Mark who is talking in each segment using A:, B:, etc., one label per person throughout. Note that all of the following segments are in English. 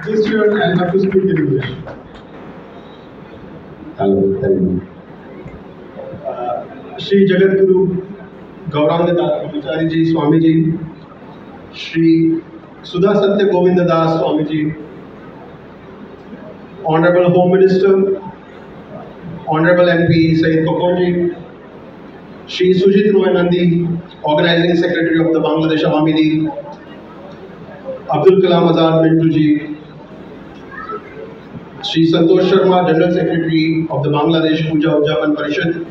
A: This year I'll have to speak in English.
B: Hello, tell me.
A: Shri Jagadguru Gaurananda Brahmachari Ji Swami Ji, Shri Sudha Satya Govinda Das Swami Ji, Honorable Home Minister, Honorable MP Syed Kokon Ji, Shri Sujit Roy Nandi, Organizing Secretary of the Bangladesh Awami League, Abdul Kalam Azad Mintu Ji, Shri Santosh Sharma, General Secretary of the Bangladesh Puja Udjapan Parishad,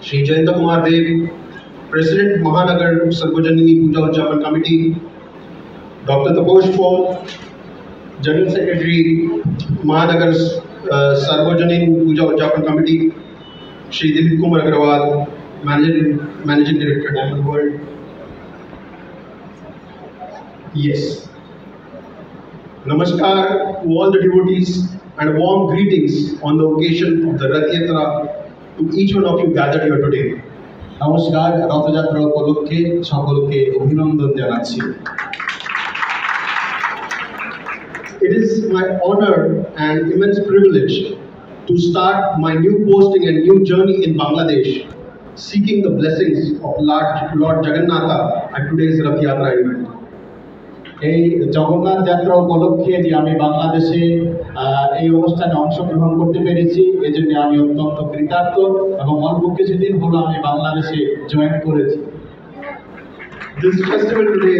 A: Shri Jayanta Kumar Dev, President Mahanagar Sarvajanini Puja Udjapan Committee, Dr. Taposh Paul, General Secretary Mahanagar Sarvajanini Puja Udjapan Committee, Shri Dilip Kumar Agrawal, Managing Director, Diamond World. Yes. Namaskar to all the devotees and warm greetings on the occasion of the Rath Yatra to each one of you gathered here today.
B: নমস্কার, রথযাত্রা উপলক্ষে সকলকে অভিনন্দন জানাচ্ছি।
A: It is my honor and immense privilege to start my new posting and new journey in Bangladesh, seeking the blessings of Lord Jagannatha at today's Rath Yatra event.
B: এই জগন্নাথ যাত্রা উপলক্ষে যে আমি বাংলাদেশে এই অনুষ্ঠানে অংশগ্রহণ করতে পেরেছি, এজন্য আমি অত্যন্ত কৃতার্থ এবং অল্প কিছুদিন হলো আমি বাংলাদেশে জয়েন করেছি।
A: This festival today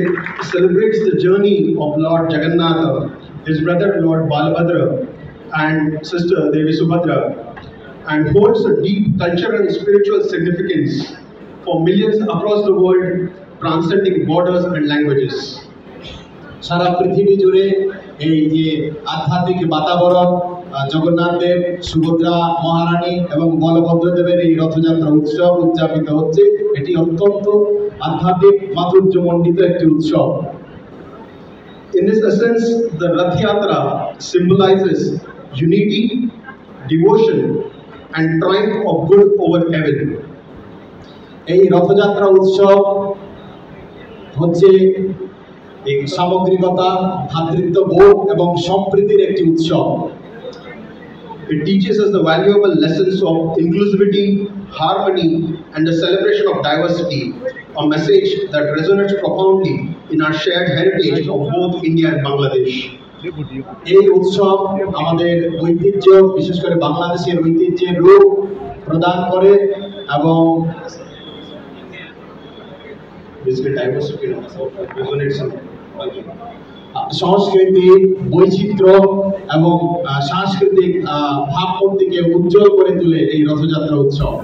A: celebrates the journey of Lord Jagannatha, his brother Lord Balabhadra and sister Devi Subhadra, and holds a deep cultural and spiritual significance for millions across the world, transcending borders and languages.
B: সারা পৃথিবী জুড়ে এই যে আধ্যাত্মিক বাতাবরণ, জগন্নাথ দেব, সুভদ্রা মহারানী এবং বলভদ্রদেবের এই রথযাত্রা উৎসব উদযাপিত হচ্ছে, এটি অত্যন্ত আধ্যাত্মিক মাধুর্যমণ্ডিত একটি উৎসব।
A: In this essence, the Rath Yatra symbolizes unity, devotion, and triumph of good over evil.
B: এই রথযাত্রা উৎসব হচ্ছে এই সামগ্রিকতা, ভ্রাতৃত্ববোধ এবং সম্প্রীতির একটি উৎসব।
A: It teaches us the valuable lessons of inclusivity, harmony, and the celebration of diversity, a message that resonates profoundly in our shared heritage of both India and Bangladesh.
B: এই উৎসব আমাদের ঐতিহ্য, বিশেষ করে বাংলাদেশের ঐতিহ্যের রূপ প্রদান করে এবং সংস্কৃতি, বৈচিত্র্য এবং সাংস্কৃতিক ভাবমূর্তিকে উজ্জ্বল করে তোলে এই রথযাত্রা উৎসব।